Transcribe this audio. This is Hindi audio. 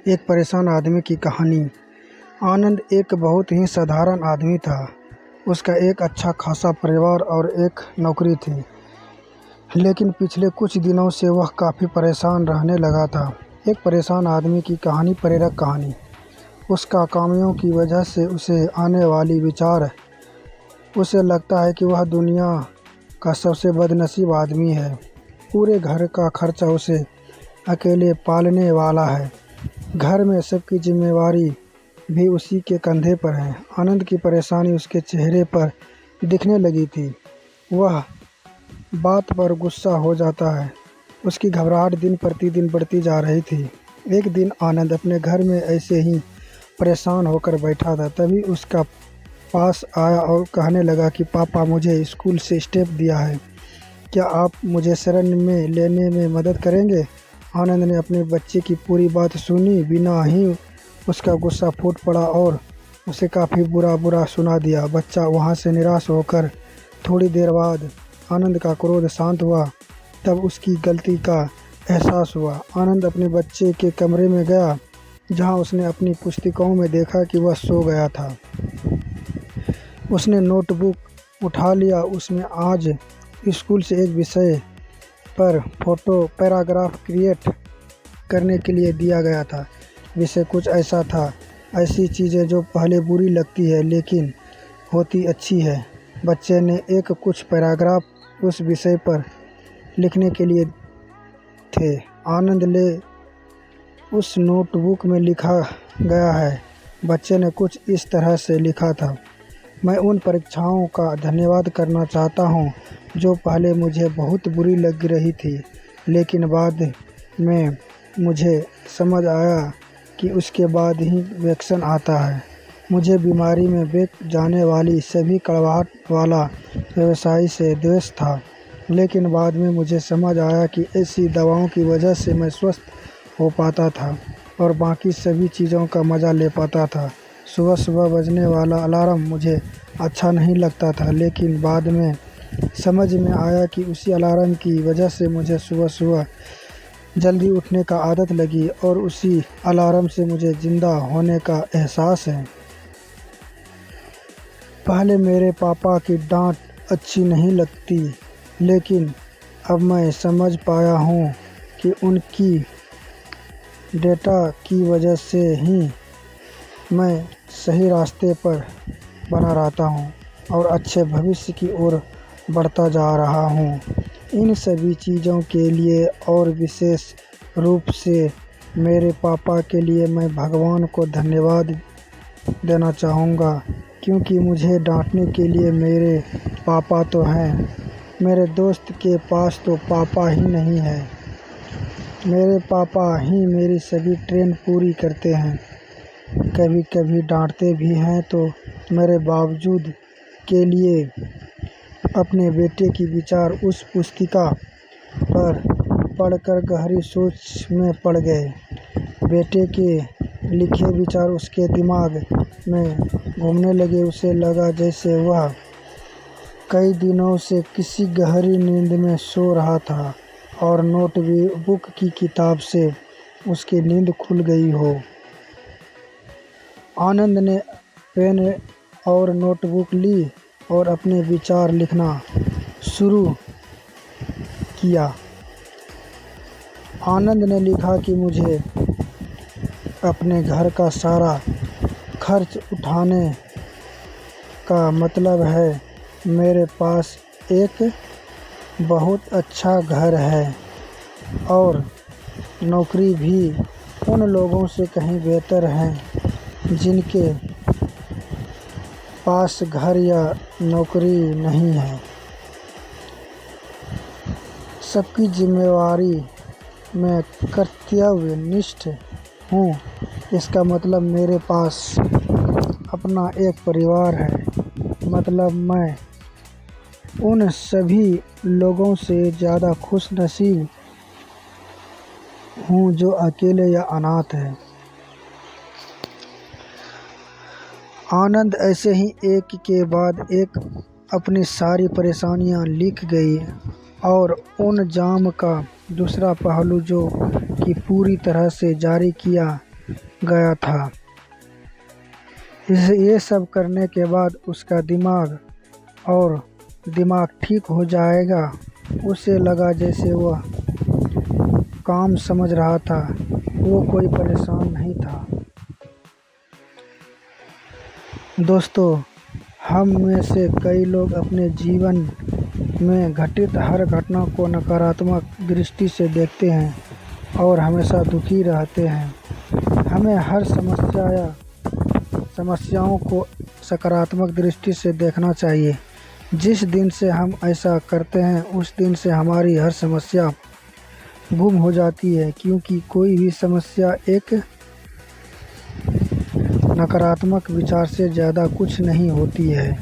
एक परेशान आदमी की कहानी। आनंद एक बहुत ही साधारण आदमी था। उसका एक अच्छा खासा परिवार और एक नौकरी थी, लेकिन पिछले कुछ दिनों से वह काफ़ी परेशान रहने लगा था। एक परेशान आदमी की कहानी, प्रेरक कहानी। उसका कामों की वजह से उसे आने वाली विचार, उसे लगता है कि वह दुनिया का सबसे बदनसीब आदमी है। पूरे घर का खर्चा उसे अकेले पालने वाला है। घर में सबकी जिम्मेवारी भी उसी के कंधे पर है। आनंद की परेशानी उसके चेहरे पर दिखने लगी थी। वह बात पर गुस्सा हो जाता है। उसकी घबराहट दिन प्रतिदिन बढ़ती जा रही थी। एक दिन आनंद अपने घर में ऐसे ही परेशान होकर बैठा था, तभी उसका पास आया और कहने लगा कि पापा, मुझे स्कूल से स्टेप दिया है, क्या आप मुझे शरण में लेने में मदद करेंगे? आनंद ने अपने बच्चे की पूरी बात सुनी बिना ही उसका गुस्सा फूट पड़ा और उसे काफ़ी बुरा सुना दिया। बच्चा वहाँ से निराश होकर थोड़ी देर बाद आनंद का क्रोध शांत हुआ। तब उसकी गलती का एहसास हुआ। आनंद अपने बच्चे के कमरे में गया, जहाँ उसने अपनी पुस्तिकाओं में देखा कि वह सो गया था। उसने नोटबुक उठा लिया। उसमें आज स्कूल से एक विषय पर फोटो पैराग्राफ क्रिएट करने के लिए दिया गया था। विषय कुछ ऐसा था, ऐसी चीज़ें जो पहले बुरी लगती है लेकिन होती अच्छी है। बच्चे ने कुछ पैराग्राफ उस विषय पर लिखने के लिए थे। आनंद ले उस नोटबुक में लिखा गया है। बच्चे ने कुछ इस तरह से लिखा था, मैं उन परीक्षाओं का धन्यवाद करना चाहता हूँ जो पहले मुझे बहुत बुरी लग रही थी, लेकिन बाद में मुझे समझ आया कि उसके बाद ही वैक्सीन आता है। मुझे बीमारी में बेच जाने वाली सभी कड़वाहट वाला व्यवसाय से द्वेष था, लेकिन बाद में मुझे समझ आया कि ऐसी दवाओं की वजह से मैं स्वस्थ हो पाता था और बाकी सभी चीज़ों का मज़ा ले पाता था। सुबह सुबह बजने वाला अलार्म मुझे अच्छा नहीं लगता था, लेकिन बाद में समझ में आया कि उसी अलार्म की वजह से मुझे सुबह सुबह जल्दी उठने का आदत लगी और उसी अलार्म से मुझे ज़िंदा होने का एहसास है। पहले मेरे पापा की डांट अच्छी नहीं लगती, लेकिन अब मैं समझ पाया हूँ कि उनकी डेटा की वजह से ही मैं सही रास्ते पर बना रहता हूँ और अच्छे भविष्य की ओर बढ़ता जा रहा हूँ। इन सभी चीज़ों के लिए और विशेष रूप से मेरे पापा के लिए मैं भगवान को धन्यवाद देना चाहूँगा, क्योंकि मुझे डांटने के लिए मेरे पापा तो हैं। मेरे दोस्त के पास तो पापा ही नहीं है। मेरे पापा ही मेरी सभी ट्रेन पूरी करते हैं। कभी कभी डांटते भी हैं तो मेरे बावजूद के लिए अपने बेटे की विचार उस पुस्तिका पर पढ़कर गहरी सोच में पड़ गए। बेटे के लिखे विचार उसके दिमाग में घूमने लगे। उसे लगा जैसे वह कई दिनों से किसी गहरी नींद में सो रहा था और नोटबुक की किताब से उसकी नींद खुल गई हो। आनंद ने पेन और नोटबुक ली और अपने विचार लिखना शुरू किया। आनंद ने लिखा कि मुझे अपने घर का सारा खर्च उठाने का मतलब है। मेरे पास एक बहुत अच्छा घर है और नौकरी भी उन लोगों से कहीं बेहतर है जिनके पास घर या नौकरी नहीं है। सबकी जिम्मेवारी मैं कर्तव्यनिष्ठ हूँ। इसका मतलब मेरे पास अपना एक परिवार है। मतलब मैं उन सभी लोगों से ज़्यादा खुशनसीब हूँ जो अकेले या अनाथ हैं। आनंद ऐसे ही एक के बाद एक अपनी सारी परेशानियां लिख गई और उन जाम का दूसरा पहलू जो कि पूरी तरह से जारी किया गया था। ये सब करने के बाद उसका दिमाग ठीक हो जाएगा। उसे लगा जैसे वह काम समझ रहा था, वो कोई परेशान नहीं था। दोस्तों, हम में से कई लोग अपने जीवन में घटित हर घटना को नकारात्मक दृष्टि से देखते हैं और हमेशा दुखी रहते हैं। हमें हर समस्याओं को सकारात्मक दृष्टि से देखना चाहिए। जिस दिन से हम ऐसा करते हैं उस दिन से हमारी हर समस्या गुम हो जाती है, क्योंकि कोई भी समस्या एक नकारात्मक विचार से ज़्यादा कुछ नहीं होती है।